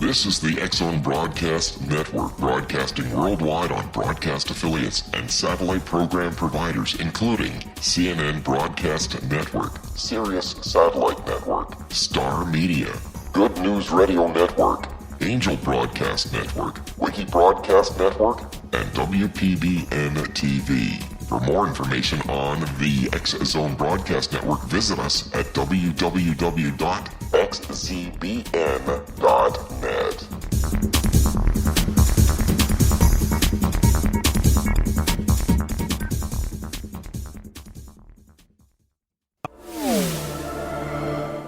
This is the X-Zone Broadcast Network, broadcasting worldwide on broadcast affiliates and satellite program providers, including CNN Broadcast Network, Sirius Satellite Network, Star Media, Good News Radio Network, Angel Broadcast Network, Wiki Broadcast Network, and WPBN TV. For more information on the X-Zone Broadcast Network, visit us at www.xzbn.net.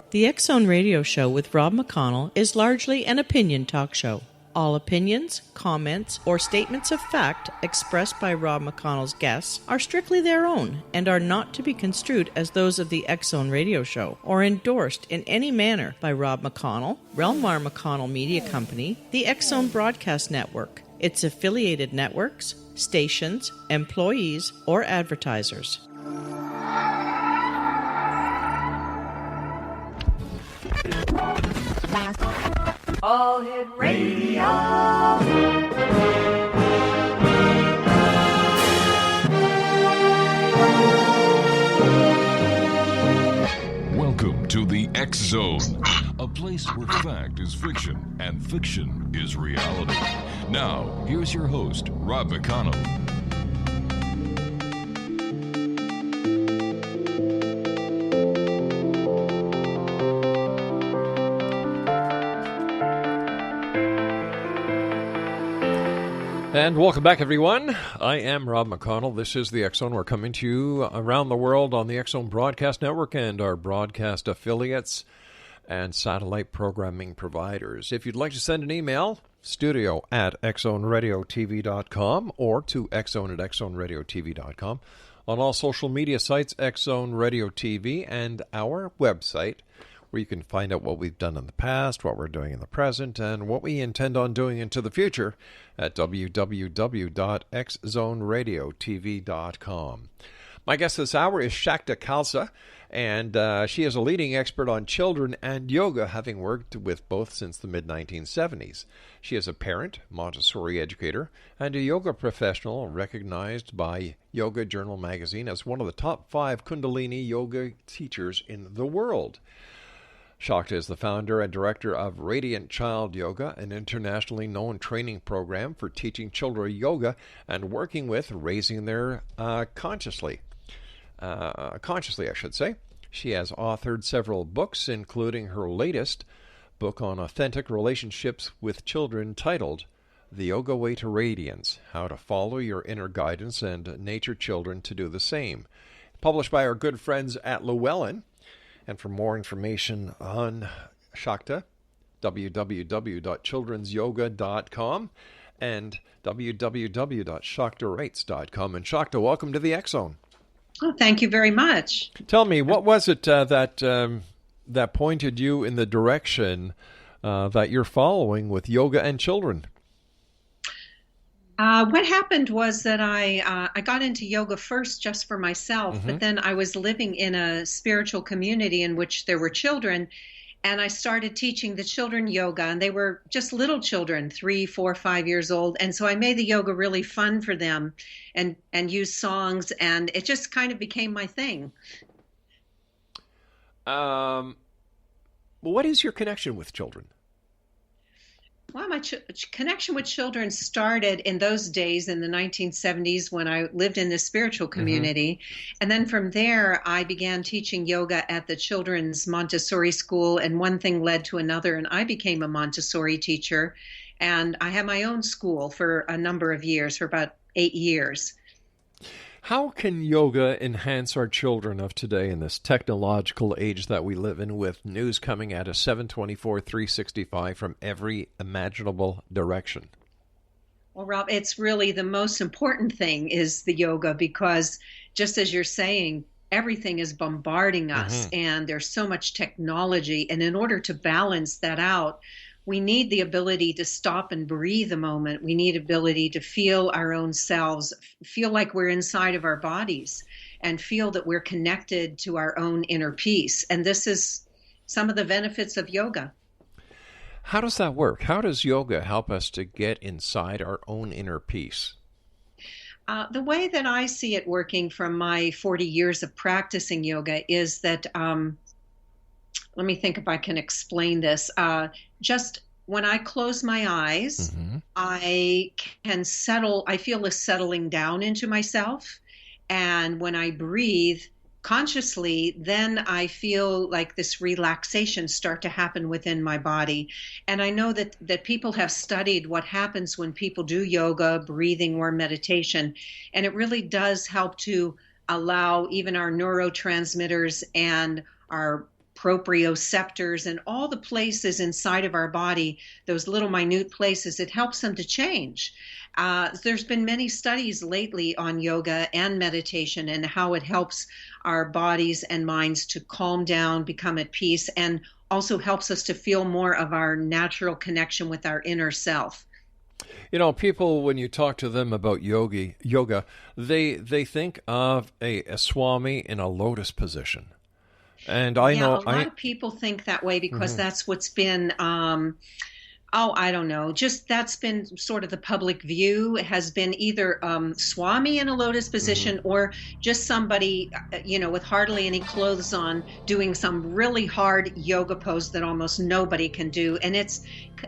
The X-Zone Radio Show with Rob McConnell is largely an opinion talk show. All opinions, comments, or statements of fact expressed by Rob McConnell's guests are strictly their own and are not to be construed as those of the X-Zone Radio Show or endorsed in any manner by Rob McConnell, Relmar McConnell Media Company, the X-Zone Broadcast Network, its affiliated networks, stations, employees, or advertisers. All Hit Radio. Welcome to the X-Zone, a place where fact is fiction and fiction is reality. Now, here's your host, Rob McConnell. And welcome back, everyone. I am Rob McConnell. This is the X-Zone. We're coming to you around the world on the X-Zone Broadcast Network and our broadcast affiliates and satellite programming providers. If you'd like to send an email, studio@xzoneradiotv.com or to xzone@xzoneradiotv.com. On all social media sites, X-Zone Radio TV, and our website, where you can find out what we've done in the past, what we're doing in the present, and what we intend on doing into the future at www.xzoneradiotv.com. My guest this hour is Shakta Khalsa, and she is a leading expert on children and yoga, having worked with both since the mid-1970s. She is a parent, Montessori educator, and a yoga professional recognized by Yoga Journal magazine as one of the top 5 Kundalini yoga teachers in the world. Shakta is the founder and director of Radiant Child Yoga, an internationally known training program for teaching children yoga and working with raising their consciously, I should say. She has authored several books, including her latest book on authentic relationships with children titled The Yoga Way to Radiance, How to Follow Your Inner Guidance and Nature Children to Do the Same, published by our good friends at Llewellyn. And for more information on Shakta, www.childrensyoga.com and www.shaktawrites.com. And Shakta, welcome to the X-Zone. Oh, thank you very much. Tell me, what was it that pointed you in the direction that you're following with yoga and children? What happened was that I got into yoga first just for myself, but then I was living in a spiritual community in which there were children, and I started teaching the children yoga, and they were just little children, 3, 4, 5 years old, and so I made the yoga really fun for them and used songs, and it just kind of became my thing. What is your connection with children? Well, my connection with children started in those days in the 1970s when I lived in the spiritual community. And then from there, I began teaching yoga at the children's Montessori school, and one thing led to another, and I became a Montessori teacher. And I had my own school for a number of years, for about 8 years. How can yoga enhance our children of today in this technological age that we live in, with news coming at us 7/24, 365 from every imaginable direction? Well, Rob, it's really the most important thing is the yoga, because just as you're saying, everything is bombarding us and there's so much technology. And in order to balance that out, we need the ability to stop and breathe a moment. We need ability to feel our own selves, feel like we're inside of our bodies, and feel that we're connected to our own inner peace. And this is some of the benefits of yoga. How does that work? How does yoga help us to get inside our own inner peace? The way that I see it working from my 40 years of practicing yoga is that, let me think if I can explain this. Just when I close my eyes, I can settle, I feel a settling down into myself. And when I breathe consciously, then I feel like this relaxation start to happen within my body. And I know that people have studied what happens when people do yoga, breathing, or meditation. And it really does help to allow even our neurotransmitters and our proprioceptors and all the places inside of our body, those little minute places, it helps them to change. There's been many studies lately on yoga and meditation and how it helps our bodies and minds to calm down, become at peace, and also helps us to feel more of our natural connection with our inner self. You know, people, when you talk to them about yoga, they think of a swami in a lotus position. And I know a lot of people think that way because that's what's been, I don't know, just that's been sort of the public view has been either Swami in a lotus position or just somebody, with hardly any clothes on doing some really hard yoga pose that almost nobody can do. And it's,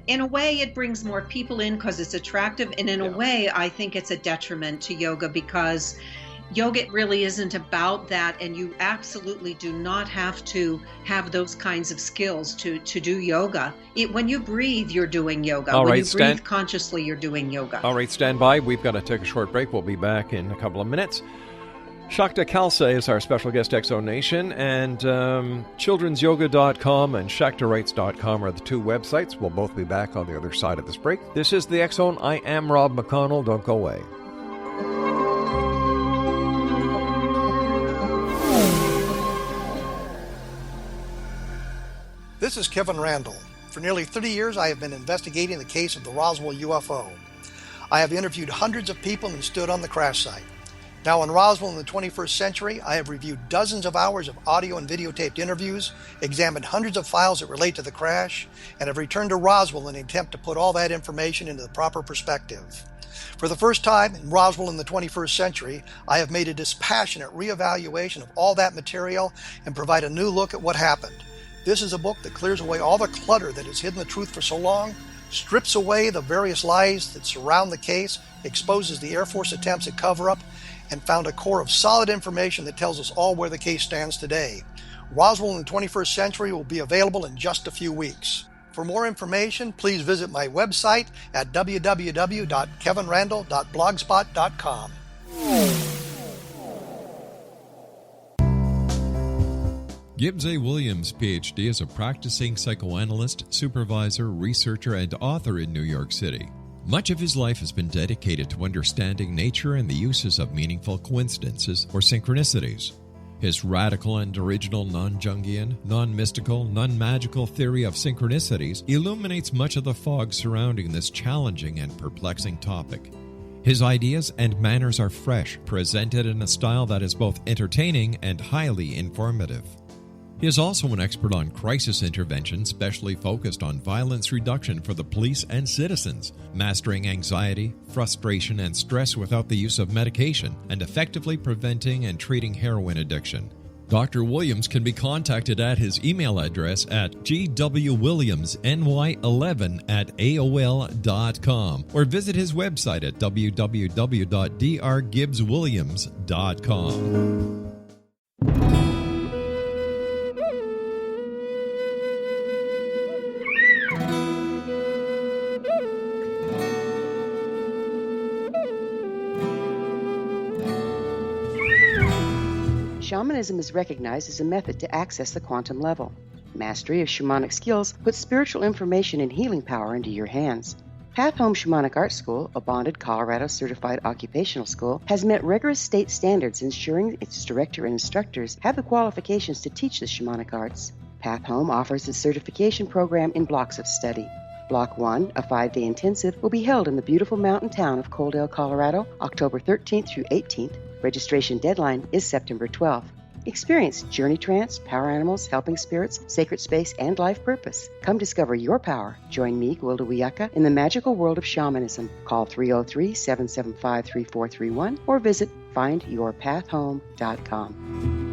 in a way, it brings more people in because it's attractive. And in a way, I think it's a detriment to yoga because yoga really isn't about that, and you absolutely do not have to have those kinds of skills to do yoga. When you breathe, you're doing yoga. All when right, you breathe consciously, you're doing yoga. All right, stand by. We've got to take a short break. We'll be back in a couple of minutes. Shakta Khalsa is our special guest, X-Zone Nation, and childrensyoga.com and shaktarights.com are the two websites. We'll both be back on the other side of this break. This is the X-Zone. I am Rob McConnell. Don't go away. This is Kevin Randall. For nearly 30 years, I have been investigating the case of the Roswell UFO. I have interviewed hundreds of people and stood on the crash site. Now in Roswell in the 21st century, I have reviewed dozens of hours of audio and videotaped interviews, examined hundreds of files that relate to the crash, and have returned to Roswell in an attempt to put all that information into the proper perspective. For the first time in Roswell in the 21st century, I have made a dispassionate reevaluation of all that material and provide a new look at what happened. This is a book that clears away all the clutter that has hidden the truth for so long, strips away the various lies that surround the case, exposes the Air Force attempts at cover-up, and found a core of solid information that tells us all where the case stands today. Roswell in the 21st century will be available in just a few weeks. For more information, please visit my website at www.kevinrandall.blogspot.com. Gibbs A. Williams, Ph.D., is a practicing psychoanalyst, supervisor, researcher, and author in New York City. Much of his life has been dedicated to understanding nature and the uses of meaningful coincidences or synchronicities. His radical and original non-Jungian, non-mystical, non-magical theory of synchronicities illuminates much of the fog surrounding this challenging and perplexing topic. His ideas and manners are fresh, presented in a style that is both entertaining and highly informative. He is also an expert on crisis intervention specially focused on violence reduction for the police and citizens, mastering anxiety, frustration, and stress without the use of medication, and effectively preventing and treating heroin addiction. Dr. Williams can be contacted at his email address at gwwilliamsny11@aol.com or visit his website at www.drgibbswilliams.com. Shamanism is recognized as a method to access the quantum level. Mastery of shamanic skills puts spiritual information and healing power into your hands. Path Home Shamanic Art School, a bonded Colorado certified occupational school, has met rigorous state standards ensuring its director and instructors have the qualifications to teach the shamanic arts. Path Home offers its certification program in blocks of study. Block 1, a 5-day intensive, will be held in the beautiful mountain town of Coaldale, Colorado, October 13th through 18th. Registration deadline is September 12th. Experience Journey Trance, Power Animals, Helping Spirits, Sacred Space, and Life Purpose. Come discover your power. Join me, Gwilda Wiyaka, in the magical world of shamanism. Call 303-775-3431 or visit findyourpathhome.com.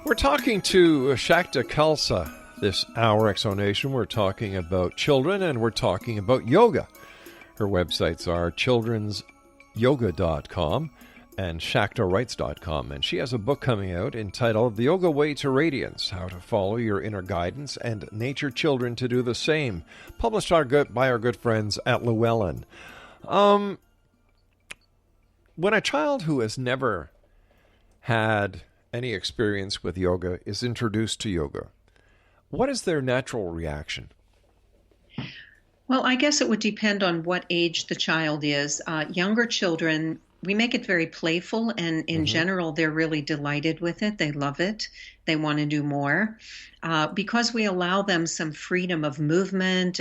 We're talking to Shakta Khalsa this hour, Exonation. We're talking about children and we're talking about yoga. Her websites are childrensyoga.com and shaktawrites.com. And she has a book coming out entitled The Yoga Way to Radiance, How to Follow Your Inner Guidance and Nature Children to Do the Same, published by our good friends at Llewellyn. When a child who has never had any experience with yoga is introduced to yoga, what is their natural reaction? Well, I guess it would depend on what age the child is. Younger children, we make it very playful, and in general, they're really delighted with it. They love it. They want to do more. Because we allow them some freedom of movement,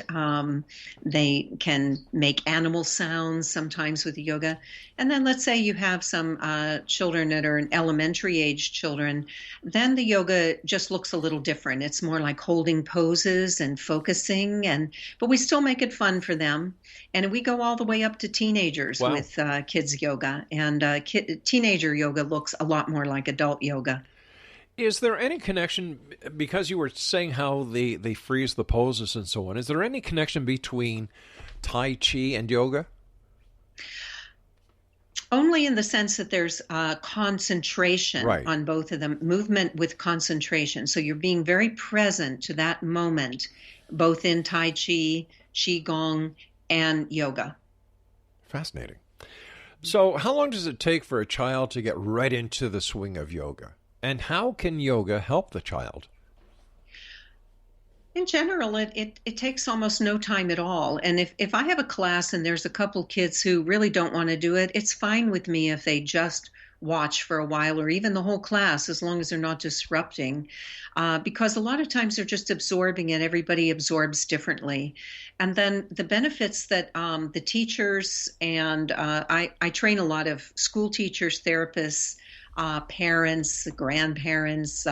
they can make animal sounds sometimes with yoga. And then let's say you have some children that are elementary age children, then the yoga just looks a little different. It's more like holding poses and focusing, but we still make it fun for them. And we go all the way up to teenagers with kids yoga. And teenager yoga looks a lot more like adult yoga. Is there any connection, because you were saying how they freeze the poses and so on, is there any connection between Tai Chi and yoga? Only in the sense that there's concentration on both of them, movement with concentration. So you're being very present to that moment, both in Tai Chi, Qigong, and yoga. Fascinating. So how long does it take for a child to get right into the swing of yoga? And how can yoga help the child? In general, it takes almost no time at all. And if I have a class and there's a couple kids who really don't want to do it, it's fine with me if they just watch for a while or even the whole class, as long as they're not disrupting. Because a lot of times they're just absorbing it. Everybody absorbs differently. And then the benefits that the teachers and I train a lot of school teachers, therapists, parents, grandparents,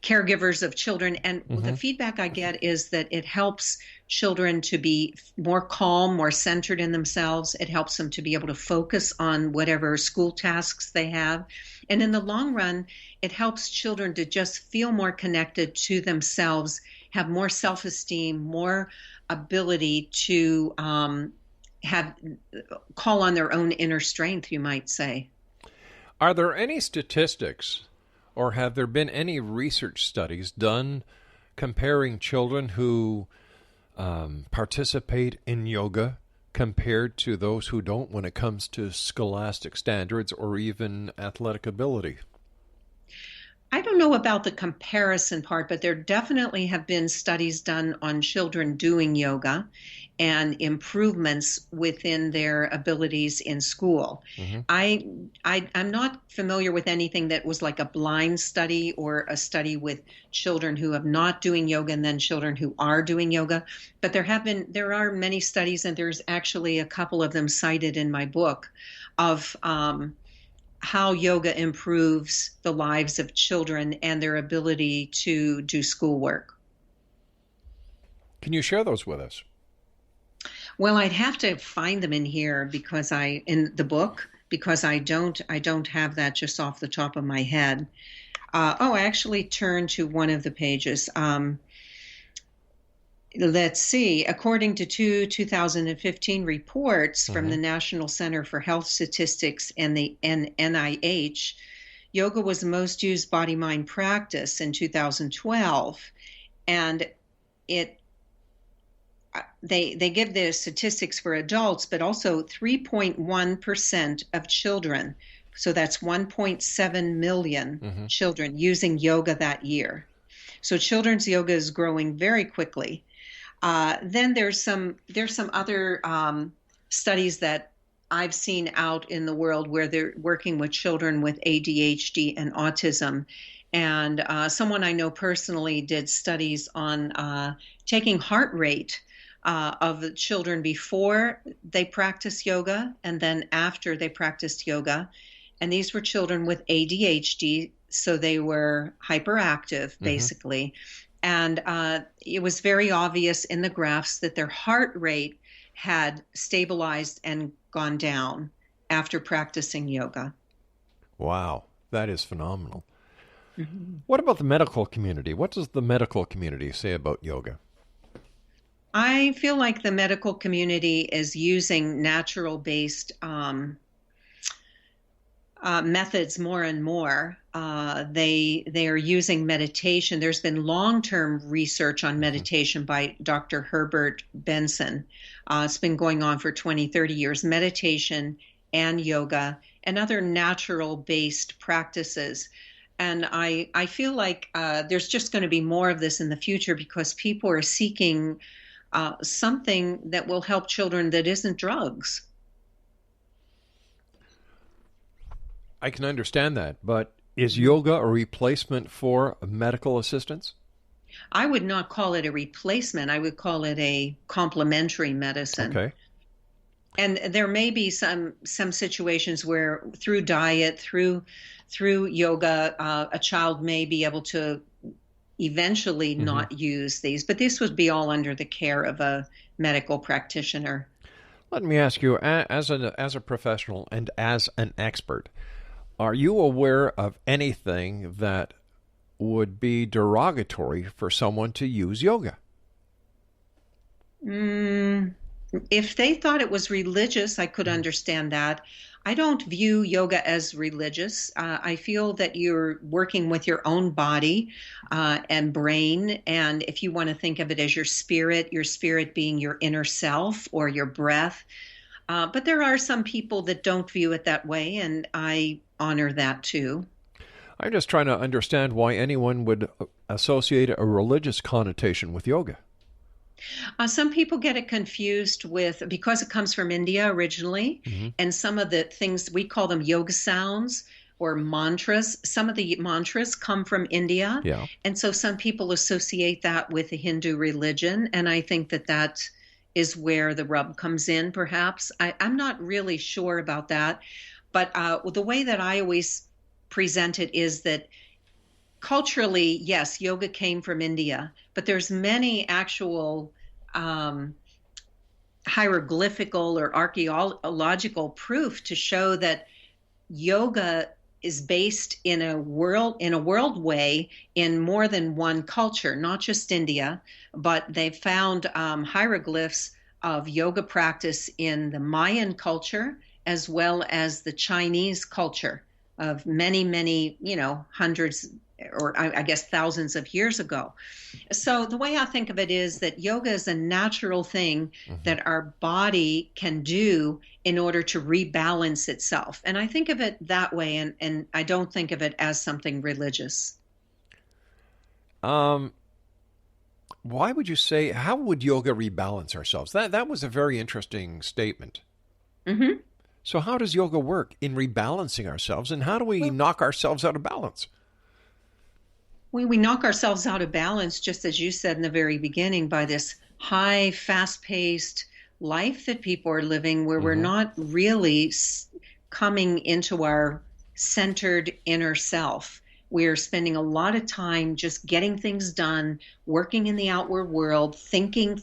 caregivers of children. And the feedback I get is that it helps children to be more calm, more centered in themselves. It helps them to be able to focus on whatever school tasks they have. And in the long run, it helps children to just feel more connected to themselves, have more self-esteem, more ability to call on their own inner strength, you might say. Are there any statistics, or have there been any research studies done comparing children who participate in yoga compared to those who don't when it comes to scholastic standards or even athletic ability? I don't know about the comparison part, but there definitely have been studies done on children doing yoga and improvements within their abilities in school. I'm not familiar with anything that was like a blind study or a study with children who have not doing yoga and then children who are doing yoga. But there are many studies, and there's actually a couple of them cited in my book of how yoga improves the lives of children and their ability to do schoolwork. Can you share those with us? Well, I'd have to find them in here in the book, because I don't have that just off the top of my head. I actually turned to one of the pages. Let's see. According to two 2015 reports from the National Center for Health Statistics and the NIH, yoga was the most used body-mind practice in 2012, and they give the statistics for adults, but also 3.1% of children. So that's 1.7 million children using yoga that year. So children's yoga is growing very quickly. Then there's some other studies that I've seen out in the world where they're working with children with ADHD and autism. And someone I know personally did studies on taking heart rate of the children before they practice yoga and then after they practiced yoga. And these were children with ADHD, so they were hyperactive, basically. And it was very obvious in the graphs that their heart rate had stabilized and gone down after practicing yoga. Wow, that is phenomenal. What about the medical community? What does the medical community say about yoga? I feel like the medical community is using natural-based methods more and more. They are using meditation. There's been long-term research on meditation by Dr. Herbert Benson. It's been going on for 20, 30 years. Meditation and yoga and other natural-based practices. And I feel like there's just going to be more of this in the future because people are seeking something that will help children that isn't drugs. I can understand that, but is yoga a replacement for medical assistance? I would not call it a replacement. I would call it a complementary medicine. Okay. And there may be some situations where through diet, through yoga, a child may be able to eventually not use these, but this would be all under the care of a medical practitioner. Let me ask you, as a professional and as an expert, are you aware of anything that would be derogatory for someone to use yoga? If they thought it was religious, I could understand that. I don't view yoga as religious. I feel that you're working with your own body and brain. And if you want to think of it as your spirit being your inner self or your breath. But there are some people that don't view it that way, and I honor that too. I'm just trying to understand why anyone would associate a religious connotation with yoga. Some people get it confused with, because it comes from India originally, and some of the things, we call them yoga sounds or mantras. Some of the mantras come from India. Yeah. And so some people associate that with the Hindu religion. And I think that is where the rub comes in, perhaps. I'm not really sure about that. But the way that I always present it is that culturally, yes, yoga came from India, but there's many actual hieroglyphical or archaeological proof to show that yoga is based in a world way in more than one culture, not just India, but they found hieroglyphs of yoga practice in the Mayan culture as well as the Chinese culture of many, hundreds or I guess thousands of years ago. So the way I think of it is that yoga is a natural thing that our body can do in order to rebalance itself. And I think of it that way, and I don't think of it as something religious. Why would you say, how would yoga rebalance ourselves? That was a very interesting statement. So how does yoga work in rebalancing ourselves, and how do we knock ourselves out of balance? We knock ourselves out of balance, just as you said in the very beginning, by this high, fast-paced life that people are living where we're not really coming into our centered inner self. We're spending a lot of time just getting things done, working in the outward world, thinking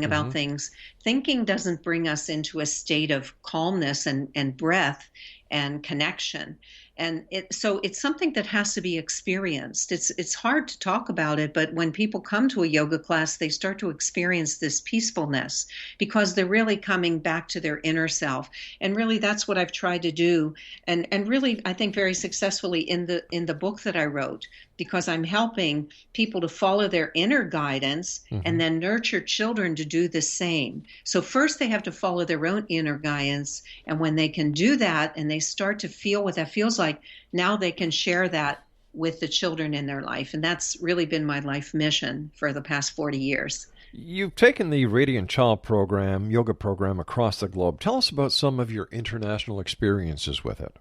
about things. Thinking doesn't bring us into a state of calmness and breath and connection. And so it's something that has to be experienced. It's hard to talk about it, but when people come to a yoga class, they start to experience this peacefulness because they're really coming back to their inner self. And really, that's what I've tried to do. And really, I think very successfully in the book that I wrote, because I'm helping people to follow their inner guidance and then nurture children to do the same. So first they have to follow their own inner guidance. And when they can do that and they start to feel what that feels like, now they can share that with the children in their life. And that's really been my life mission for the past 40 years. You've taken the Radiant Child program, yoga program, across the globe. Tell us about some of your international experiences with it.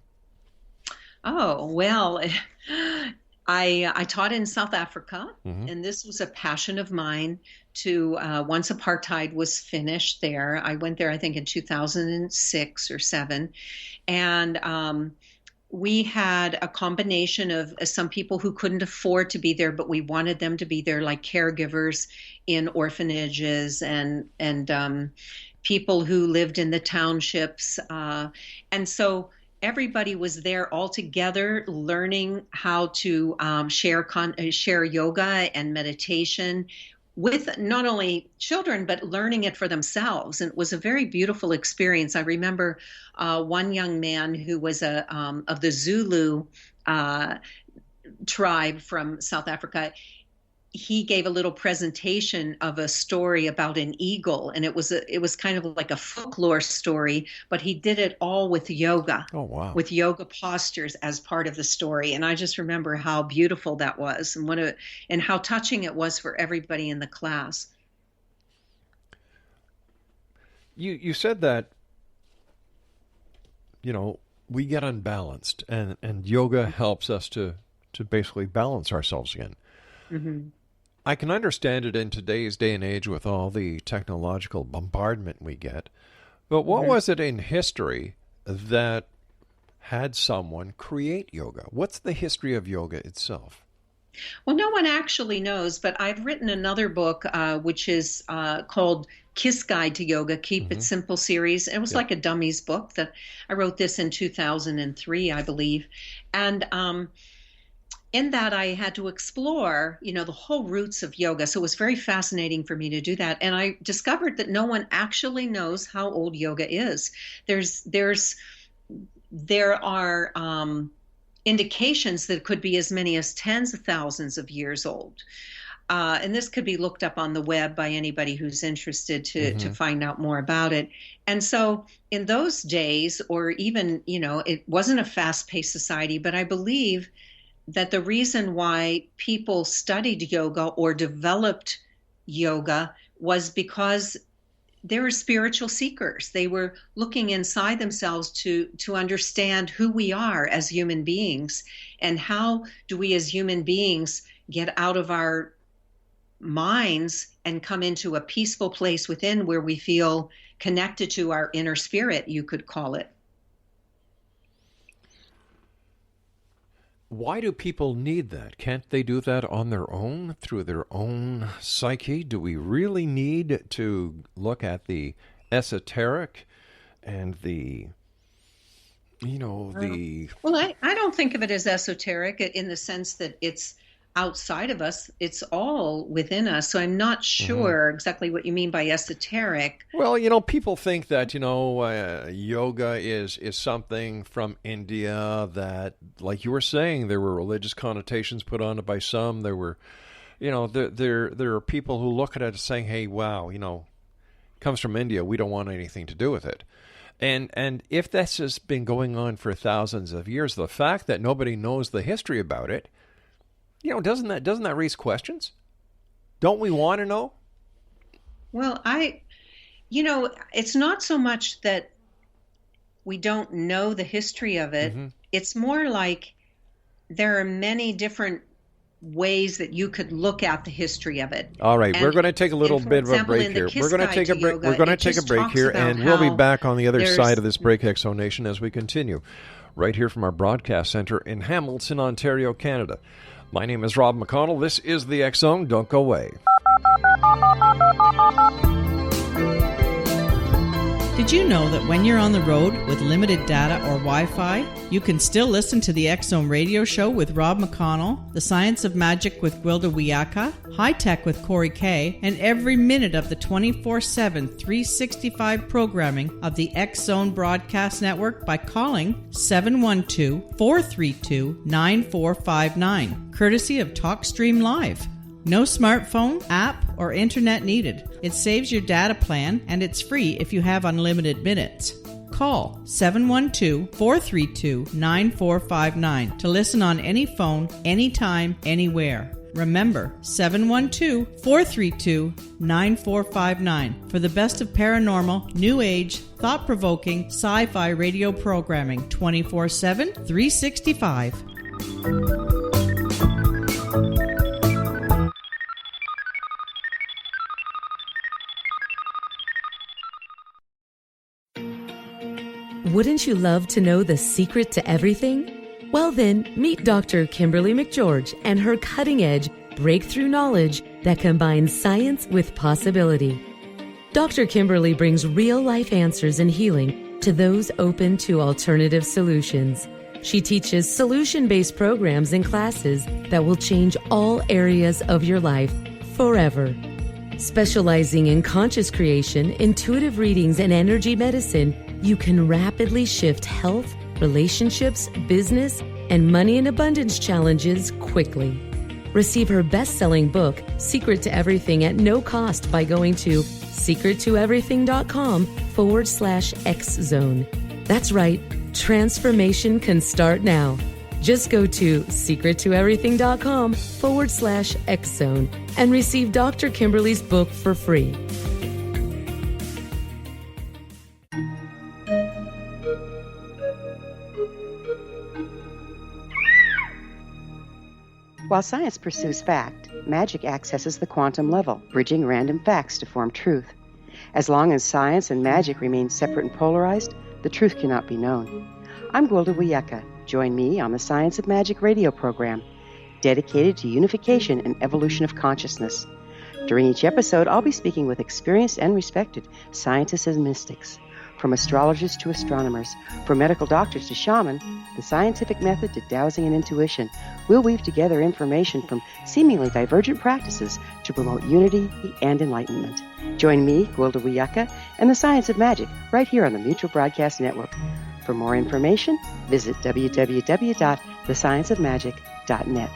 Oh, well, I taught in South Africa, and this was a passion of mine to, once apartheid was finished there, I went there, I think, in 2006 or 7, and we had a combination of some people who couldn't afford to be there, but we wanted them to be there, like caregivers in orphanages and people who lived in the townships. And so everybody was there all together learning how to share yoga and meditation with not only children, but learning it for themselves. And it was a very beautiful experience. I remember one young man who was of the Zulu tribe from South Africa. He gave a little presentation of a story about an eagle, and it was kind of like a folklore story, but he did it all with yoga. Oh, wow. With yoga postures as part of the story. And I just remember how beautiful that was and how touching it was for everybody in the class. You said that, we get unbalanced, and yoga helps us to basically balance ourselves again. Mm-hmm. I can understand it in today's day and age with all the technological bombardment we get. But what was it in history that had someone create yoga? What's the history of yoga itself? Well, no one actually knows, but I've written another book, which is called Kiss Guide to Yoga, Keep It Simple series. It was like a dummies book that I wrote this in 2003, I believe. And in that, I had to explore, the whole roots of yoga. So it was very fascinating for me to do that. And I discovered that no one actually knows how old yoga is. There are indications that it could be as many as tens of thousands of years old. And this could be looked up on the web by anybody who's interested to find out more about it. And so in those days, or even, it wasn't a fast-paced society, but I believe that the reason why people studied yoga or developed yoga was because they were spiritual seekers. They were looking inside themselves to understand who we are as human beings, and how do we as human beings get out of our minds and come into a peaceful place within where we feel connected to our inner spirit, you could call it. Why do people need that? Can't they do that on their own, through their own psyche? Do we really need to look at the esoteric and the, Well, I don't think of it as esoteric in the sense that it's outside of us. It's all within us. So I'm not sure exactly what you mean by esoteric. Well, people think that, yoga is something from India that, like you were saying, there were religious connotations put on it by some. There were, there are people who look at it saying, hey, wow, it comes from India. We don't want anything to do with it. And if this has been going on for thousands of years, the fact that nobody knows the history about it, doesn't that raise questions? Don't we want to know? Well, it's not so much that we don't know the history of it. It's more like there are many different ways that you could look at the history of it. All right, we're going to take a little bit of a break here. We're going to take a break. We're going to take a break here, and we'll be back on the other side of this break, Exo Nation, as we continue right here from our broadcast center in Hamilton, Ontario, Canada. My name is Rob McConnell. This is the X Zone. Don't go away. Did you know that when you're on the road with limited data or Wi-Fi, you can still listen to the X Zone radio show with Rob McConnell, The Science of Magic with Gwilda Wiyaka, High Tech with Corey Kay, and every minute of the 24/7, 365 programming of the X Zone Broadcast Network by calling 712-432-9459, courtesy of TalkStream Live. No smartphone, app, or internet needed. It saves your data plan, and it's free if you have unlimited minutes. Call 712-432-9459 to listen on any phone, anytime, anywhere. Remember, 712-432-9459 for the best of paranormal, new age, thought-provoking, sci-fi radio programming 24/7, 365. Wouldn't you love to know the secret to everything? Well then, meet Dr. Kimberly McGeorge and her cutting-edge breakthrough knowledge that combines science with possibility. Dr. Kimberly brings real-life answers and healing to those open to alternative solutions. She teaches solution-based programs and classes that will change all areas of your life forever. Specializing in conscious creation, intuitive readings, and energy medicine, you can rapidly shift health, relationships, business, and money and abundance challenges quickly. Receive her best-selling book, Secret to Everything, at no cost by going to secrettoeverything.com/X-Zone. That's right, transformation can start now. Just go to secrettoeverything.com/X-Zone and receive Dr. Kimberly's book for free. While science pursues fact, magic accesses the quantum level, bridging random facts to form truth. As long as science and magic remain separate and polarized, the truth cannot be known. I'm Gwilda Wiyaka. Join me on the Science of Magic radio program, dedicated to unification and evolution of consciousness. During each episode, I'll be speaking with experienced and respected scientists and mystics. From astrologers to astronomers, from medical doctors to shaman, the scientific method to dowsing and intuition, we'll weave together information from seemingly divergent practices to promote unity and enlightenment. Join me, Gwilda Wiyaka, and the Science of Magic right here on the Mutual Broadcast Network. For more information, visit www.thescienceofmagic.net.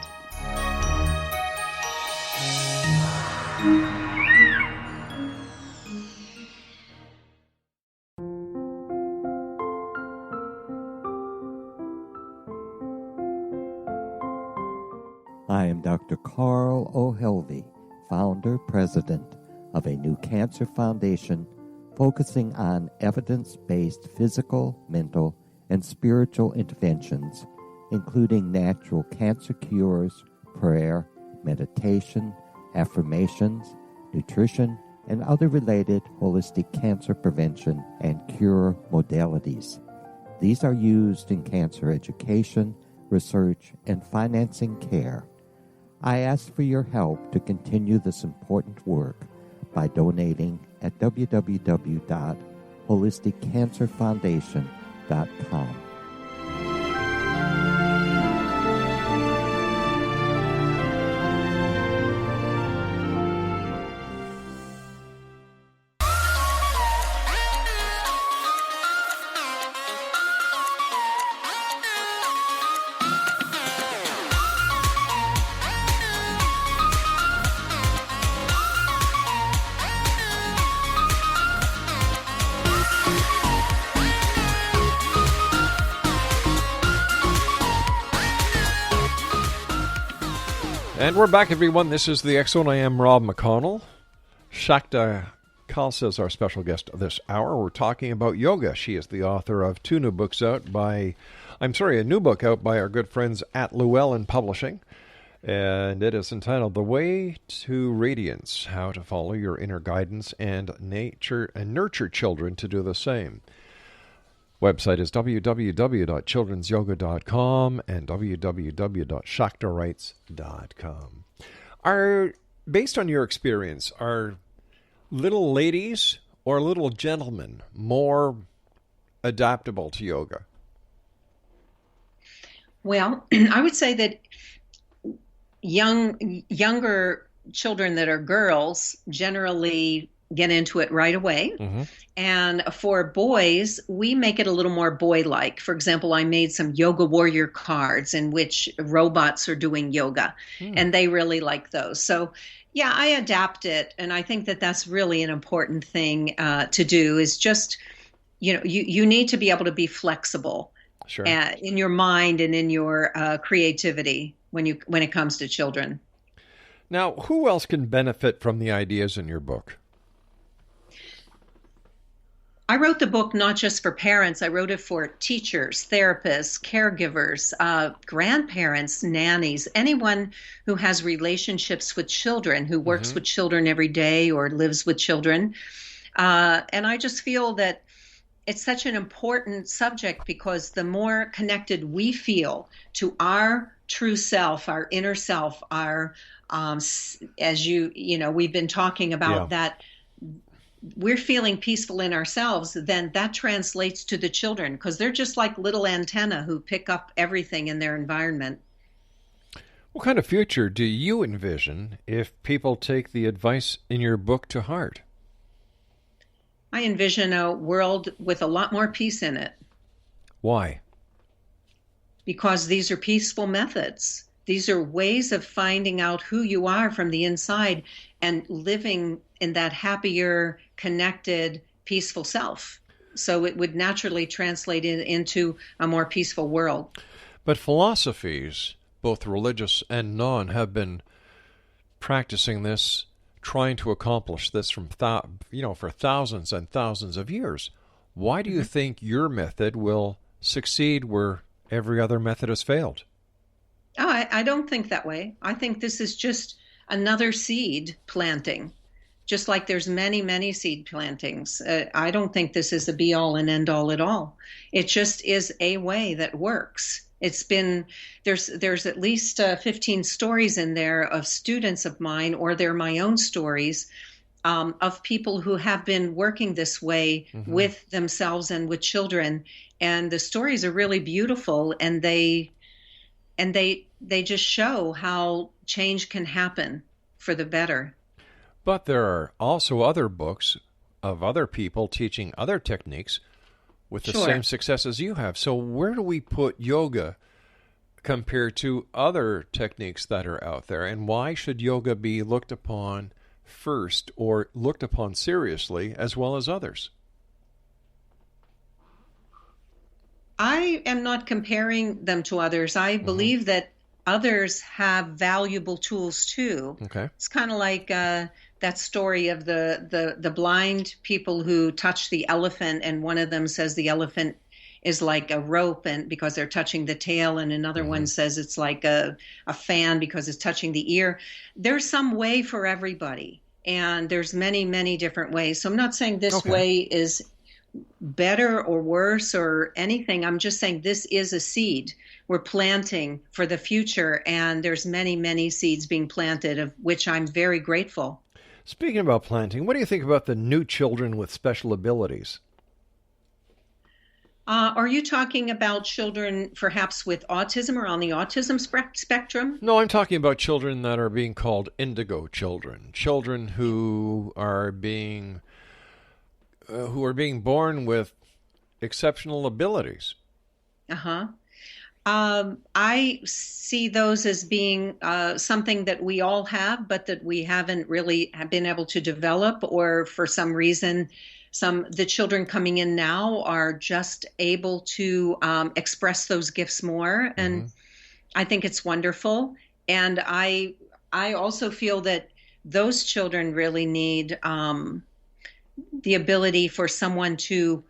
I am Dr. Carl O'Helvey, founder, president of a new cancer foundation focusing on evidence-based physical, mental, and spiritual interventions, including natural cancer cures, prayer, meditation, affirmations, nutrition, and other related holistic cancer prevention and cure modalities. These are used in cancer education, research, and financing care. I ask for your help to continue this important work by donating at www.holisticcancerfoundation.com. And we're back, everyone. This is the X-Zone. I am Rob McConnell. Shakta Khalsa is our special guest this hour. We're talking about yoga. She is the author of a new book out by our good friends at Llewellyn Publishing. And it is entitled The Way to Radiance, How to Follow Your Inner Guidance and Nurture Children to Do the Same. Website is www.childrensyoga.com and www.shaktawrites.com. Based on your experience, are little ladies or little gentlemen more adaptable to yoga? Well, I would say that younger children that are girls generally get into it right away. Mm-hmm. And for boys, we make it a little more boy-like. For example, I made some yoga warrior cards in which robots are doing yoga, and they really like those. So, yeah, I adapt it, and I think that that's really an important thing to do. Is just, you need to be able to be flexible, sure, in your mind and in your creativity when it comes to children. Now, who else can benefit from the ideas in your book? I wrote the book not just for parents. I wrote it for teachers, therapists, caregivers, grandparents, nannies, anyone who has relationships with children, who works with children every day or lives with children. And I just feel that it's such an important subject because the more connected we feel to our true self, our inner self, our, as we've been talking about that, we're feeling peaceful in ourselves, then that translates to the children because they're just like little antenna who pick up everything in their environment. What kind of future do you envision if people take the advice in your book to heart? I envision a world with a lot more peace in it. Why? Because these are peaceful methods. These are ways of finding out who you are from the inside and living in that happier, connected, peaceful self. So it would naturally translate into a more peaceful world. But philosophies, both religious and non, have been practicing this, trying to accomplish this for thousands and thousands of years. Why do you think your method will succeed where every other method has failed? Oh, I don't think that way. I think this is just another seed planting, just like there's many, many seed plantings. I don't think this is a be-all and end-all at all. It just is a way that works. It's been, there's at least 15 stories in there of students of mine, or they're my own stories, of people who have been working this way with themselves and with children. And the stories are really beautiful, and they just show how change can happen for the better. But there are also other books of other people teaching other techniques with the same success as you have. So where do we put yoga compared to other techniques that are out there? And why should yoga be looked upon first or looked upon seriously as well as others? I am not comparing them to others. I believe that others have valuable tools too. Okay. It's kind of like that story of the blind people who touch the elephant, and one of them says the elephant is like a rope and because they're touching the tail, and another one says it's like a fan because it's touching the ear. There's some way for everybody, and there's many, many different ways. So I'm not saying this way is better or worse or anything. I'm just saying this is a seed we're planting for the future, and there's many, many seeds being planted, of which I'm very grateful. Speaking about planting, what do you think about the new children with special abilities? Are you talking about children perhaps with autism or on the autism spectrum? No, I'm talking about children that are being called indigo children, children who are being born with exceptional abilities. I see those as being something that we all have, but that we haven't really been able to develop, or for some reason, the children coming in now are just able to express those gifts more. And I think it's wonderful. And I also feel that those children really need the ability for someone to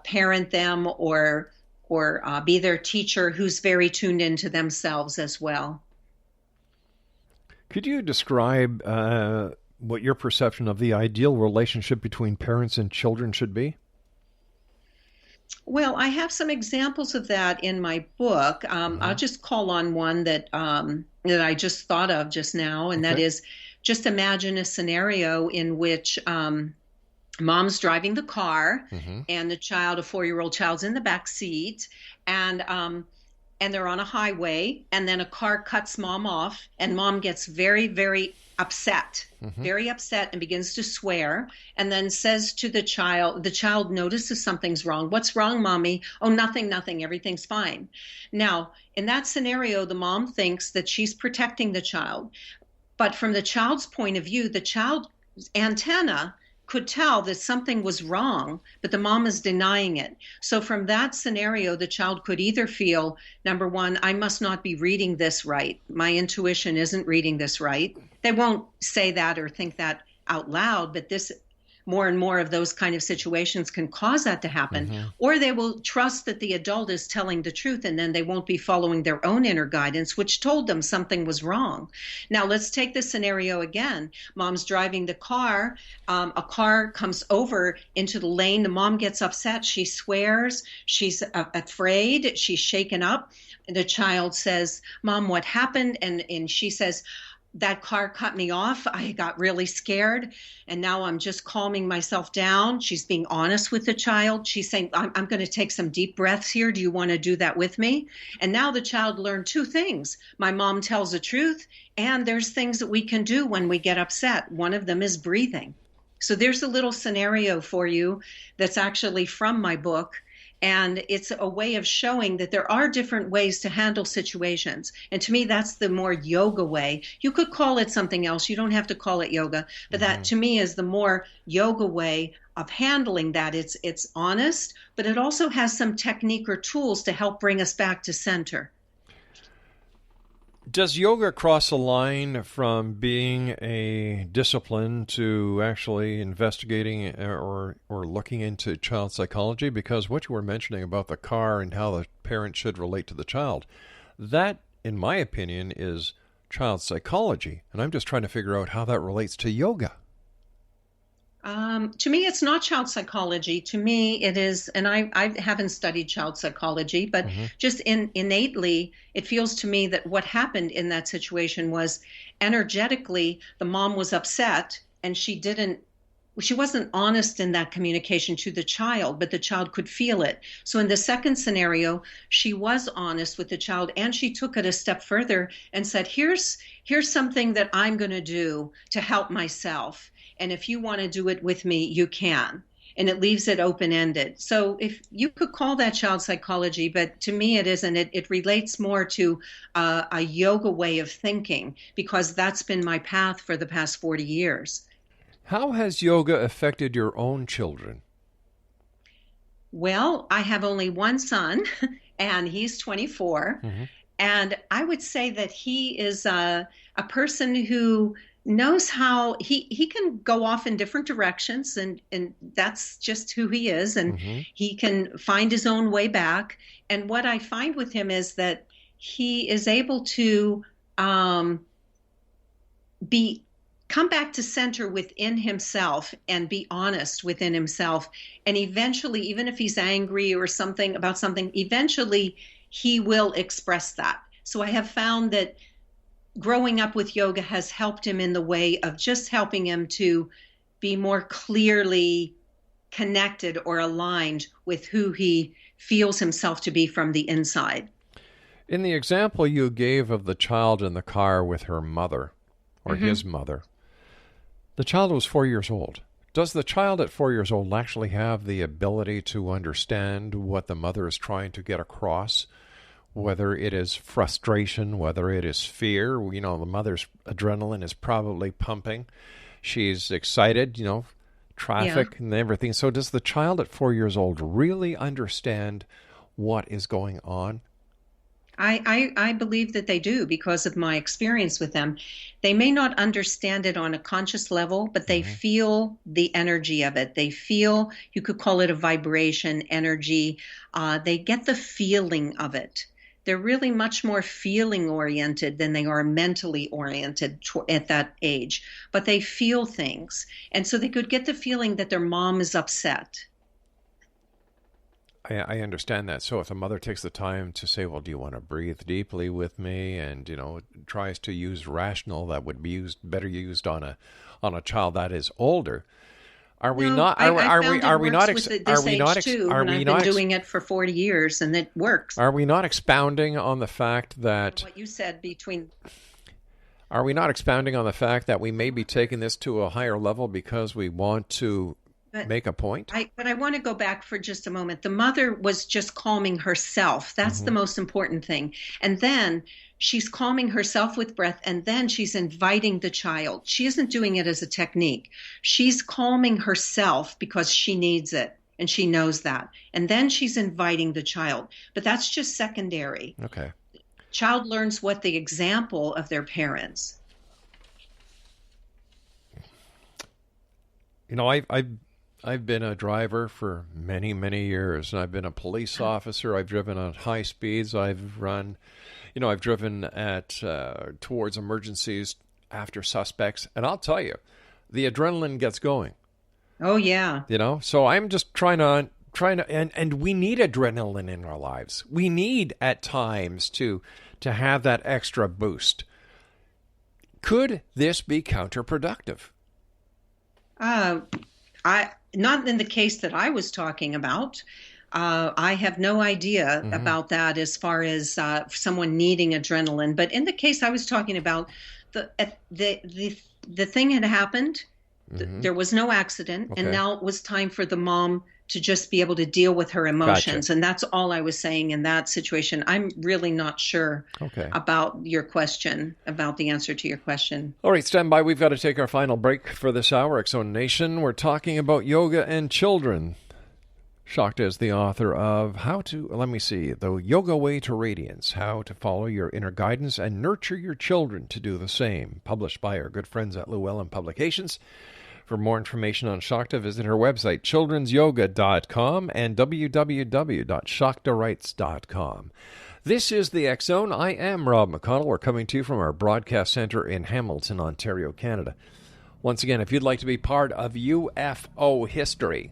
parent them or be their teacher who's very tuned into themselves as well. Could you describe what your perception of the ideal relationship between parents and children should be? Well, I have some examples of that in my book. I'll just call on one that I just thought of just now, and that is, just imagine a scenario in which mom's driving the car, and the child, a 4-year-old child's in the back seat, and they're on a highway, and then a car cuts mom off, and mom gets very, very upset, and begins to swear, and then says to the child notices something's wrong. What's wrong, mommy? Oh, nothing, everything's fine. Now, in that scenario, the mom thinks that she's protecting the child, but from the child's point of view, the child's antenna could tell that something was wrong, but the mom is denying it. So from that scenario, the child could either feel, number one, I must not be reading this right. My intuition isn't reading this right. They won't say that or think that out loud, but this more and more of those kind of situations can cause that to happen. Or they will trust that the adult is telling the truth, and then they won't be following their own inner guidance, which told them something was wrong. Now, let's take the scenario again. Mom's driving the car. A car comes over into the lane. The mom gets upset. She swears. She's afraid. She's shaken up. The child says, Mom, what happened? And she says, that car cut me off. I got really scared, and now I'm just calming myself down. She's being honest with the child. She's saying, I'm going to take some deep breaths here. Do you want to do that with me? And now the child learned two things. My mom tells the truth, and there's things that we can do when we get upset. One of them is breathing. So there's a little scenario for you that's actually from my book. And it's a way of showing that there are different ways to handle situations. And to me, that's the more yoga way. You could call it something else. You don't have to call it yoga. But that, to me, is the more yoga way of handling that. It's honest, but it also has some technique or tools to help bring us back to center. Does yoga cross a line from being a discipline to actually investigating or looking into child psychology? Because what you were mentioning about the car and how the parent should relate to the child, that, in my opinion, is child psychology. And I'm just trying to figure out how that relates to yoga. To me, it's not child psychology. To me, it is, and I haven't studied child psychology, but just innately, it feels to me that what happened in that situation was energetically, the mom was upset and she wasn't honest in that communication to the child, but the child could feel it. So in the second scenario, she was honest with the child, and she took it a step further and said, here's something that I'm going to do to help myself. And if you want to do it with me, you can. And it leaves it open-ended. So if you could call that child psychology, but to me it isn't. It relates more to a yoga way of thinking, because that's been my path for the past 40 years. How has yoga affected your own children? Well, I have only one son, and he's 24. And I would say that he is a person who knows how he can go off in different directions, and that's just who he is, and he can find his own way back. And what I find with him is that he is able to come back to center within himself and be honest within himself. And eventually, even if he's angry or something about something, eventually he will express that. So I have found that growing up with yoga has helped him in the way of just helping him to be more clearly connected or aligned with who he feels himself to be from the inside. In the example you gave of the child in the car with her mother, or his mother, the child was 4 years old. Does the child at 4 years old actually have the ability to understand what the mother is trying to get across? Whether it is frustration, whether it is fear, the mother's adrenaline is probably pumping. She's excited, traffic and everything. So does the child at 4 years old really understand what is going on? I believe that they do, because of my experience with them. They may not understand it on a conscious level, but they feel the energy of it. They feel, you could call it a vibration, energy. They get the feeling of it. They're really much more feeling oriented than they are mentally oriented at that age. But they feel things. And so they could get the feeling that their mom is upset. I understand that. So if a mother takes the time to say, well, do you want to breathe deeply with me? And, tries to use rational, that would be better used on a child that is older. Are we not doing it for 40 years, and it works. Are we not expounding on the fact that what you said between? Are we not expounding on the fact that we may be taking this to a higher level because we want to make a point? But I want to go back for just a moment. The mother was just calming herself. That's the most important thing. And then she's calming herself with breath, and then she's inviting the child. She isn't doing it as a technique. She's calming herself because she needs it, and she knows that. And then she's inviting the child. But that's just secondary. Okay. Child learns what the example of their parents. You know, I've been a driver for many, many years, and I've been a police officer. I've driven on high speeds. I've driven at towards emergencies after suspects, and I'll tell you, the adrenaline gets going. Oh yeah. You know, so I'm just trying to, and we need adrenaline in our lives. We need at times to have that extra boost. Could this be counterproductive? Not in the case that I was talking about. I have no idea about that as far as someone needing adrenaline. But in the case I was talking about, the thing had happened. There was no accident, and now it was time for the mom to just be able to deal with her emotions. Gotcha. And that's all I was saying in that situation. I'm really not sure about your question, about the answer to your question. All right, stand by. We've got to take our final break for this hour. X-Zone Nation, we're talking about yoga and children. Shakta is the author of The Yoga Way to Radiance, How to Follow Your Inner Guidance and Nurture Your Children to Do the Same, published by our good friends at Llewellyn Publications. For more information on Shakta, visit her website, childrensyoga.com and www.shaktawrites.com. This is the X-Zone. I am Rob McConnell. We're coming to you from our broadcast center in Hamilton, Ontario, Canada. Once again, if you'd like to be part of UFO history,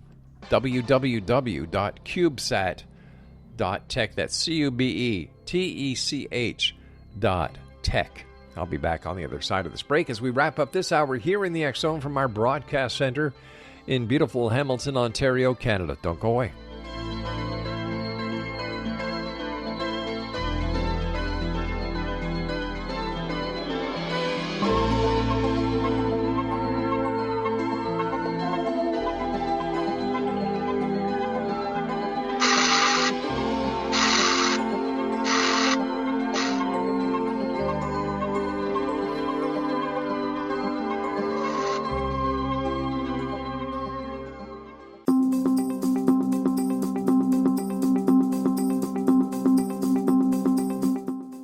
www.cubesat.tech. That's CUBETECH.tech. I'll be back on the other side of this break as we wrap up this hour here in the X-Zone from our broadcast center in beautiful Hamilton, Ontario, Canada. Don't go away.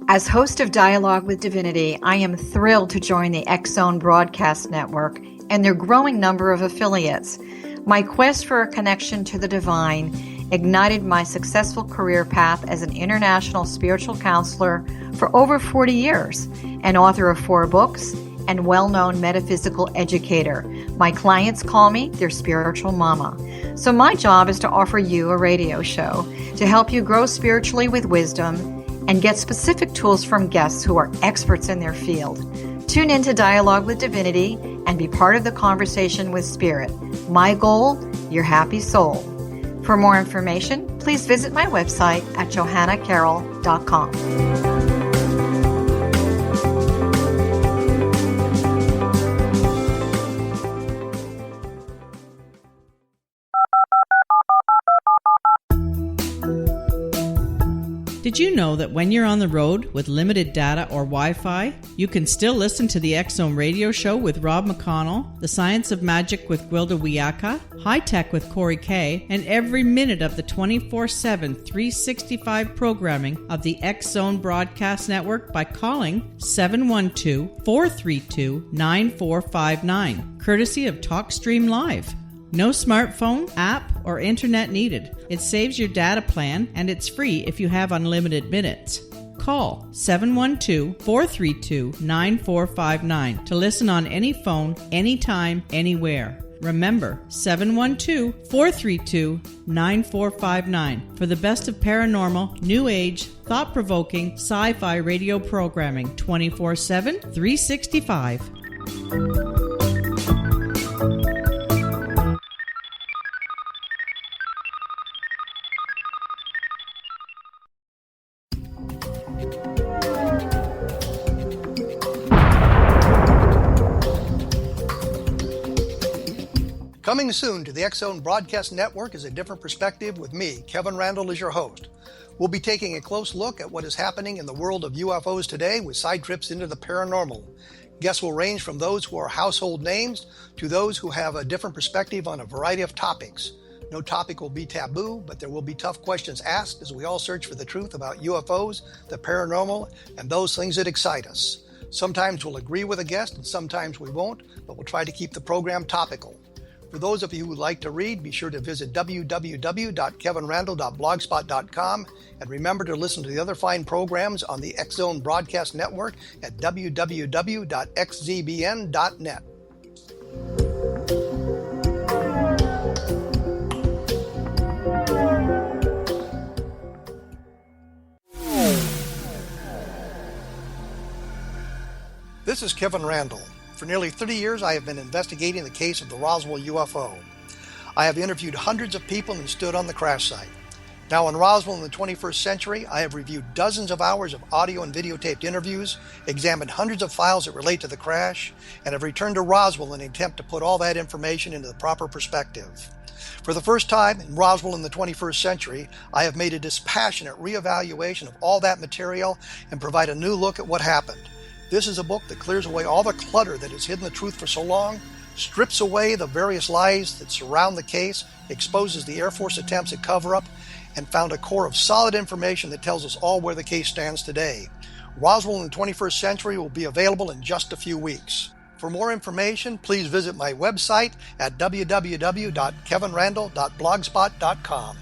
As host of Dialogue with Divinity, I am thrilled to join the X-Zone Broadcast Network and their growing number of affiliates. My quest for a connection to the divine ignited my successful career path as an international spiritual counselor for over 40 years, an author of 4 books, and well-known metaphysical educator. My clients call me their spiritual mama. So my job is to offer you a radio show to help you grow spiritually with wisdom and get specific tools from guests who are experts in their field. Tune in to Dialogue with Divinity and be part of the conversation with Spirit. My goal, your happy soul. For more information, please visit my website at johannacarroll.com. Did you know that when you're on the road with limited data or Wi-Fi, you can still listen to the X-Zone radio show with Rob McConnell, The Science of Magic with Gwilda Wiyaka, High Tech with Corey Kay, and every minute of the 24/7, 365 programming of the X-Zone Broadcast Network by calling 712-432-9459, courtesy of TalkStream Live. No smartphone, app, or internet needed. It saves your data plan, and it's free if you have unlimited minutes. Call 712-432-9459 to listen on any phone, anytime, anywhere. Remember, 712-432-9459 for the best of paranormal, new age, thought-provoking, sci-fi radio programming 24/7, 365. Coming soon to the X-Zone Broadcast Network is A Different Perspective with me, Kevin Randall, as your host. We'll be taking a close look at what is happening in the world of UFOs today with side trips into the paranormal. Guests will range from those who are household names to those who have a different perspective on a variety of topics. No topic will be taboo, but there will be tough questions asked as we all search for the truth about UFOs, the paranormal, and those things that excite us. Sometimes we'll agree with a guest and sometimes we won't, but we'll try to keep the program topical. For those of you who would like to read, be sure to visit www.kevinrandall.blogspot.com and remember to listen to the other fine programs on the X-Zone Broadcast Network at www.xzbn.net. This is Kevin Randall. For nearly 30 years, I have been investigating the case of the Roswell UFO. I have interviewed hundreds of people and stood on the crash site. Now in Roswell in the 21st century, I have reviewed dozens of hours of audio and videotaped interviews, examined hundreds of files that relate to the crash, and have returned to Roswell in an attempt to put all that information into the proper perspective. For the first time in Roswell in the 21st century, I have made a dispassionate reevaluation of all that material and provide a new look at what happened. This is a book that clears away all the clutter that has hidden the truth for so long, strips away the various lies that surround the case, exposes the Air Force attempts at cover-up, and found a core of solid information that tells us all where the case stands today. Roswell in the 21st century will be available in just a few weeks. For more information, please visit my website at www.kevinrandall.blogspot.com.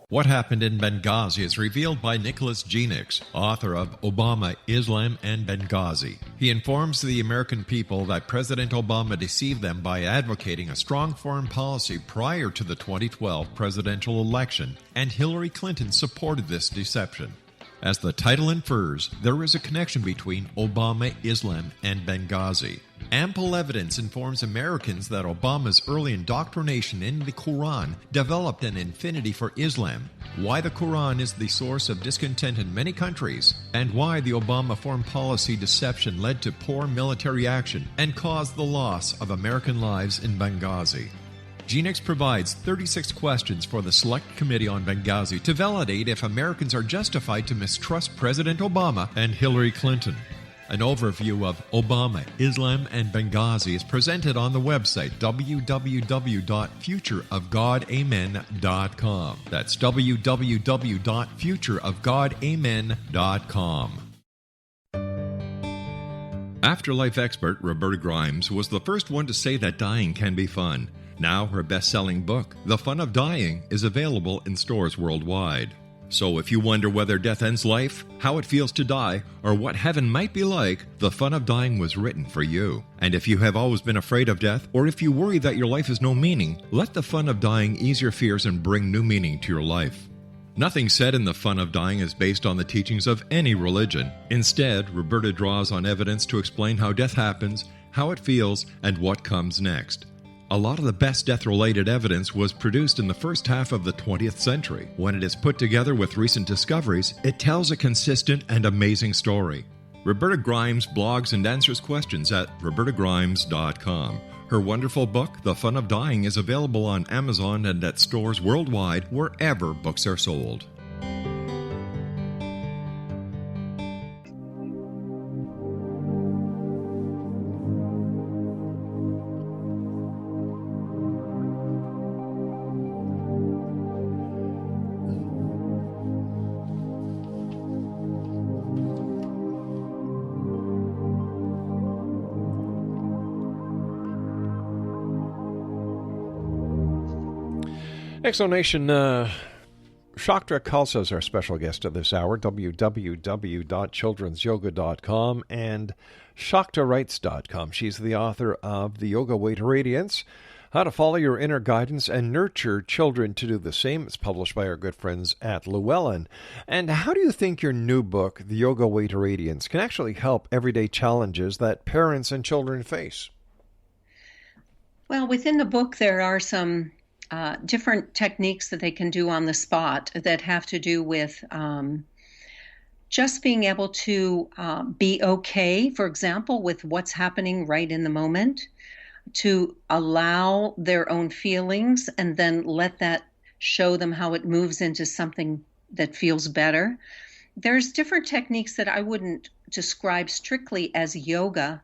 What Happened in Benghazi is revealed by Nicholas Genix, author of Obama, Islam, and Benghazi. He informs the American people that President Obama deceived them by advocating a strong foreign policy prior to the 2012 presidential election, and Hillary Clinton supported this deception. As the title infers, there is a connection between Obama, Islam, and Benghazi. Ample evidence informs Americans that Obama's early indoctrination in the Quran developed an affinity for Islam, why the Quran is the source of discontent in many countries, and why the Obama foreign policy deception led to poor military action and caused the loss of American lives in Benghazi. Genix provides 36 questions for the Select Committee on Benghazi to validate if Americans are justified to mistrust President Obama and Hillary Clinton. An overview of Obama, Islam, and Benghazi is presented on the website www.futureofgodamen.com. That's www.futureofgodamen.com. Afterlife expert Roberta Grimes was the first one to say that dying can be fun. Now her best-selling book, The Fun of Dying, is available in stores worldwide. So if you wonder whether death ends life, how it feels to die, or what heaven might be like, The Fun of Dying was written for you. And if you have always been afraid of death, or if you worry that your life has no meaning, let The Fun of Dying ease your fears and bring new meaning to your life. Nothing said in The Fun of Dying is based on the teachings of any religion. Instead, Roberta draws on evidence to explain how death happens, how it feels, and what comes next. A lot of the best death-related evidence was produced in the first half of the 20th century. When it is put together with recent discoveries, it tells a consistent and amazing story. Roberta Grimes blogs and answers questions at robertagrimes.com. Her wonderful book, The Fun of Dying, is available on Amazon and at stores worldwide wherever books are sold. Exonation, Shakta Khalsa is our special guest of this hour, www.childrensyoga.com and shaktawrites.com. She's the author of The Yoga Way to Radiance, How to Follow Your Inner Guidance and Nurture Children to Do the Same. It's published by our good friends at Llewellyn. And how do you think your new book, The Yoga Way to Radiance, can actually help everyday challenges that parents and children face? Well, within the book, there are some different techniques that they can do on the spot that have to do with just being able to be okay, for example, with what's happening right in the moment, to allow their own feelings and then let that show them how it moves into something that feels better. There's different techniques that I wouldn't describe strictly as yoga,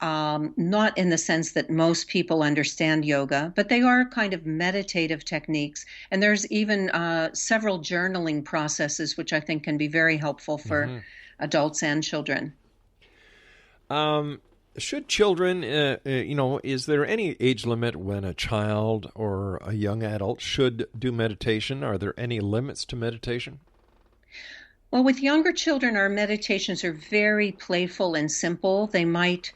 not in the sense that most people understand yoga, but they are kind of meditative techniques. And there's even several journaling processes, which I think can be very helpful for adults and children. Should children, is there any age limit when a child or a young adult should do meditation? Are there any limits to meditation? Well, with younger children, our meditations are very playful and simple. They might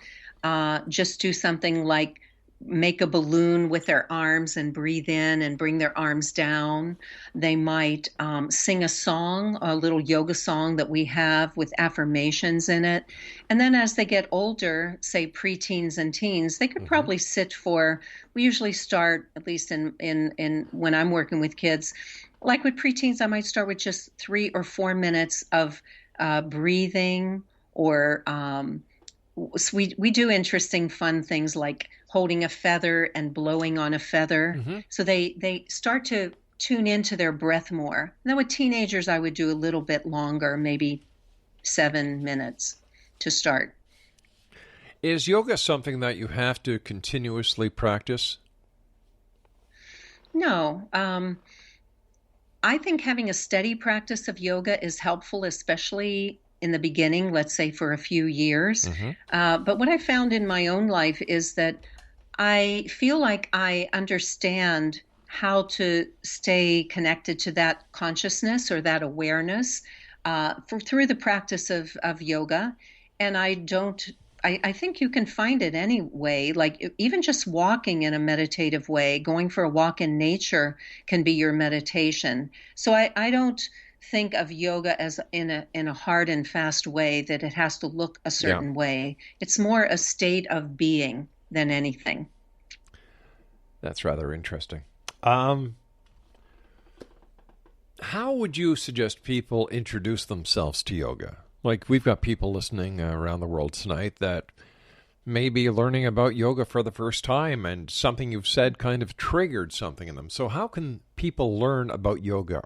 just do something like make a balloon with their arms and breathe in and bring their arms down. They might sing a song, a little yoga song that we have with affirmations in it. And then as they get older, say preteens and teens, they could probably sit for, we usually start, at least in when I'm working with kids, like with preteens, I might start with just 3 or 4 minutes of breathing, or we do interesting, fun things like holding a feather and blowing on a feather. So they start to tune into their breath more. And then with teenagers, I would do a little bit longer, maybe 7 minutes to start. Is yoga something that you have to continuously practice? No. I think having a steady practice of yoga is helpful, especially in the beginning, let's say for a few years. But what I found in my own life is that I feel like I understand how to stay connected to that consciousness or that awareness through the practice of yoga. And I think you can find it anyway, like even just walking in a meditative way, going for a walk in nature can be your meditation. So I don't think of yoga as in a hard and fast way that it has to look a certain way. It's more a state of being than anything. That's rather interesting. How would you suggest people introduce themselves to yoga? Like, we've got people listening around the world tonight that may be learning about yoga for the first time, and something you've said kind of triggered something in them. So how can people learn about yoga?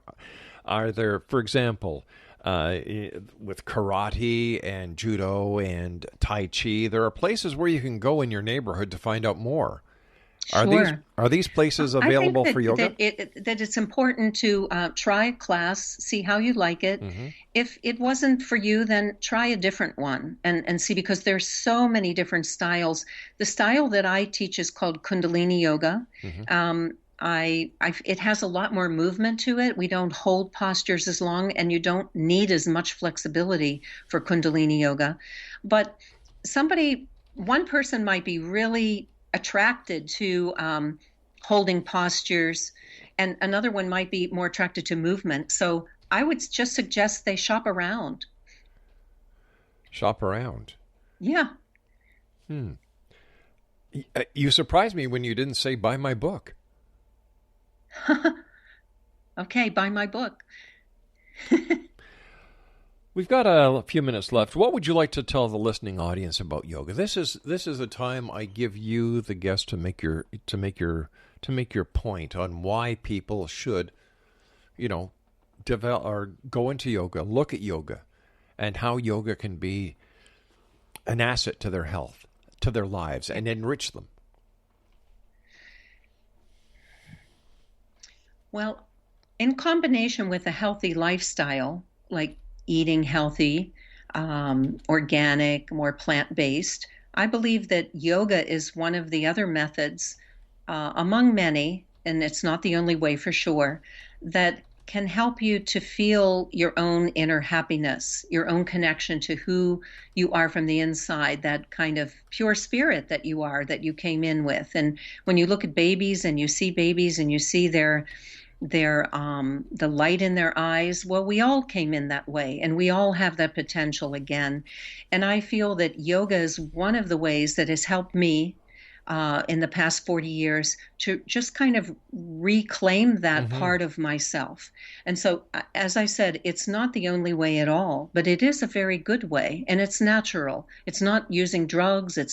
Are there, for example, with karate and judo and tai chi, there are places where you can go in your neighborhood to find out more. Sure. Are these places available for yoga? That it's important to try a class, see how you like it. If it wasn't for you, then try a different one and see, because there's so many different styles. The style that I teach is called Kundalini Yoga. It has a lot more movement to it. We don't hold postures as long, and you don't need as much flexibility for Kundalini Yoga. But one person might be really attracted to holding postures, and another one might be more attracted to movement. So I would just suggest they shop around. Shop around? Yeah. You surprised me when you didn't say buy my book. Okay, buy my book. We've got a few minutes left. What would you like to tell the listening audience about yoga? This is a time I give you, the guest, to make your point on why people should, develop or go into yoga, look at yoga, and how yoga can be an asset to their health, to their lives, and enrich them. Well, in combination with a healthy lifestyle, like eating healthy, organic, more plant-based, I believe that yoga is one of the other methods, among many, and it's not the only way for sure, that can help you to feel your own inner happiness, your own connection to who you are from the inside, that kind of pure spirit that you are, that you came in with. And when you look at babies and you see the light in their eyes, well, we all came in that way, and we all have that potential again. And I feel that yoga is one of the ways that has helped me in the past 40 years to just kind of reclaim that part of myself. And so, as I said, it's not the only way at all, but it is a very good way, and it's natural. It's not using drugs. It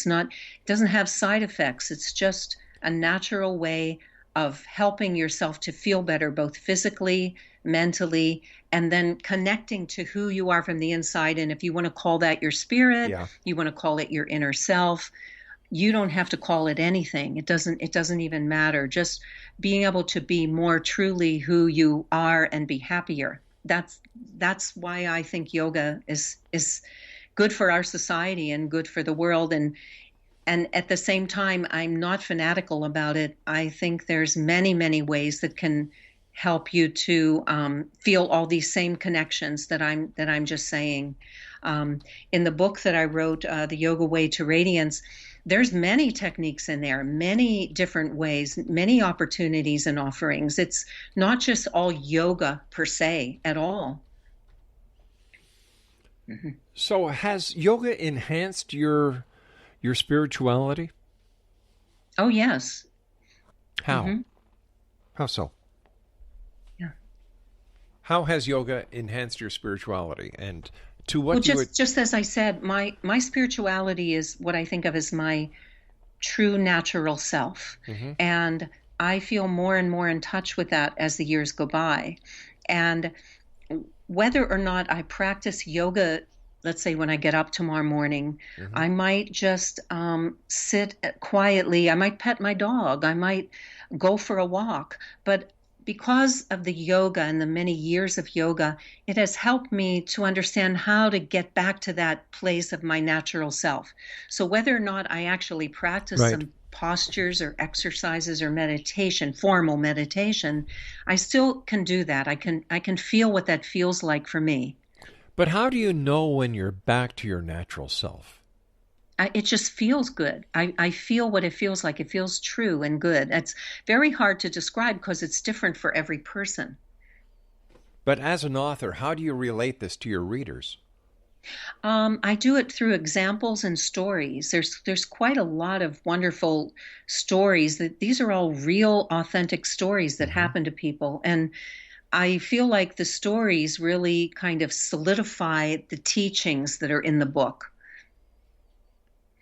doesn't have side effects. It's just a natural way of helping yourself to feel better, both physically, mentally, and then connecting to who you are from the inside. And if you want to call that your spirit, you want to call it your inner self, you don't have to call it anything. It doesn't even matter. Just being able to be more truly who you are and be happier. That's why I think yoga is good for our society and good for the world. And at the same time, I'm not fanatical about it. I think there's many, many ways that can help you to feel all these same connections that I'm just saying. In the book that I wrote, The Yoga Way to Radiance, there's many techniques in there, many different ways, many opportunities and offerings. It's not just all yoga per se at all. So has yoga enhanced your spirituality? Oh, yes. How? How so? How has yoga enhanced your spirituality, and to what just as I said, my spirituality is what I think of as my true natural self. And I feel more and more in touch with that as the years go by. And whether or not I practice yoga, let's say when I get up tomorrow morning, I might just sit quietly. I might pet my dog. I might go for a walk. But because of the yoga and the many years of yoga, it has helped me to understand how to get back to that place of my natural self. So whether or not I actually practice some postures or exercises or meditation, formal meditation, I still can do that. I can feel what that feels like for me. But how do you know when you're back to your natural self? It just feels good. I feel what it feels like. It feels true and good. It's very hard to describe because it's different for every person. But as an author, how do you relate this to your readers? I do it through examples and stories. There's quite a lot of wonderful stories. These are all real, authentic stories that happen to people. And I feel like the stories really kind of solidify the teachings that are in the book.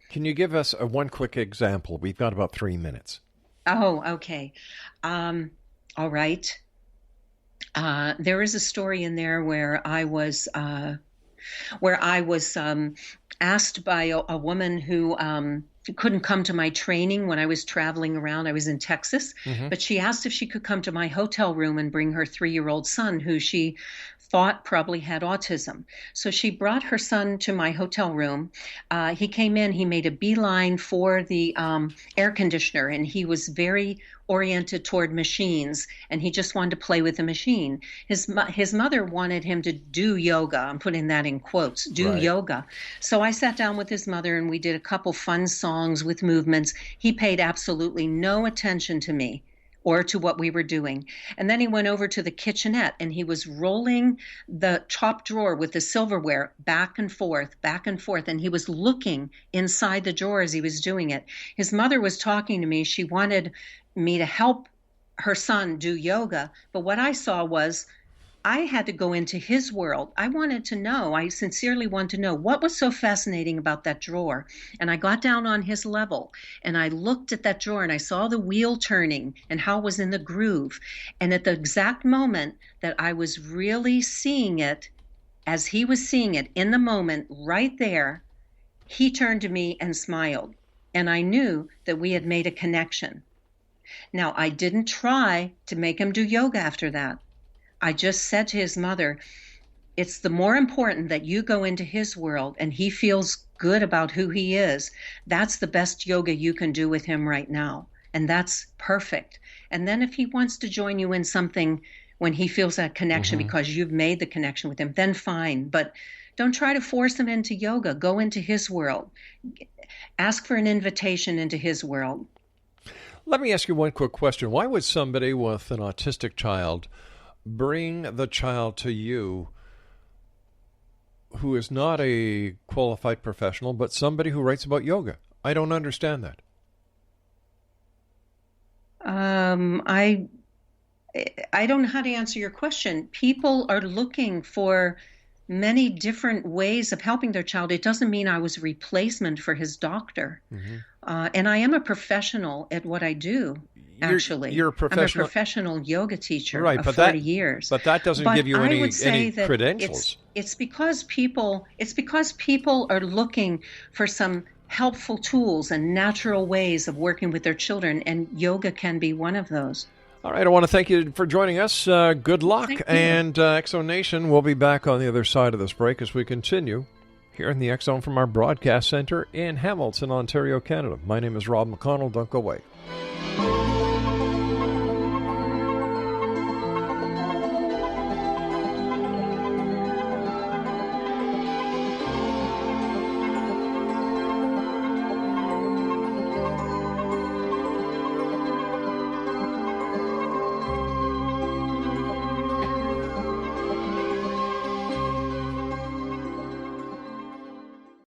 Can you give us one quick example? We've got about 3 minutes. Oh, okay. All right. There is a story in there where I was asked by a woman who couldn't come to my training when I was traveling around. I was in Texas, but she asked if she could come to my hotel room and bring her 3-year-old son, who she thought probably had autism. So she brought her son to my hotel room. He came in, he made a beeline for the air conditioner, and he was very oriented toward machines, and he just wanted to play with the machine. His mother wanted him to do yoga. I'm putting that in quotes, yoga. So I sat down with his mother, and we did a couple fun songs with movements. He paid absolutely no attention to me or to what we were doing. And then he went over to the kitchenette, and he was rolling the top drawer with the silverware back and forth, and he was looking inside the drawer as he was doing it. His mother was talking to me. She wanted me to help her son do yoga, but what I saw was I had to go into his world. I sincerely wanted to know what was so fascinating about that drawer. And I got down on his level, and I looked at that drawer, and I saw the wheel turning and how it was in the groove. And at the exact moment that I was really seeing it, as he was seeing it in the moment right there, he turned to me and smiled. And I knew that we had made a connection. Now, I didn't try to make him do yoga after that. I just said to his mother, it's the more important that you go into his world and he feels good about who he is. That's the best yoga you can do with him right now. And that's perfect. And then if he wants to join you in something when he feels that connection because you've made the connection with him, then fine. But don't try to force him into yoga. Go into his world. Ask for an invitation into his world. Let me ask you one quick question. Why would somebody with an autistic child bring the child to you who is not a qualified professional, but somebody who writes about yoga? I don't understand that. I don't know how to answer your question. People are looking for many different ways of helping their child. It doesn't mean I was a replacement for his doctor. And I am a professional at what I do, actually. You're a professional. I'm a professional yoga teacher right, of but 40 years. But that doesn't give you any credentials. It's because people are looking for some helpful tools and natural ways of working with their children, and yoga can be one of those. All right, I want to thank you for joining us. Good luck. And X-Zone Nation, we'll be back on the other side of this break as we continue here in the X-Zone from our broadcast center in Hamilton, Ontario, Canada. My name is Rob McConnell. Don't go away.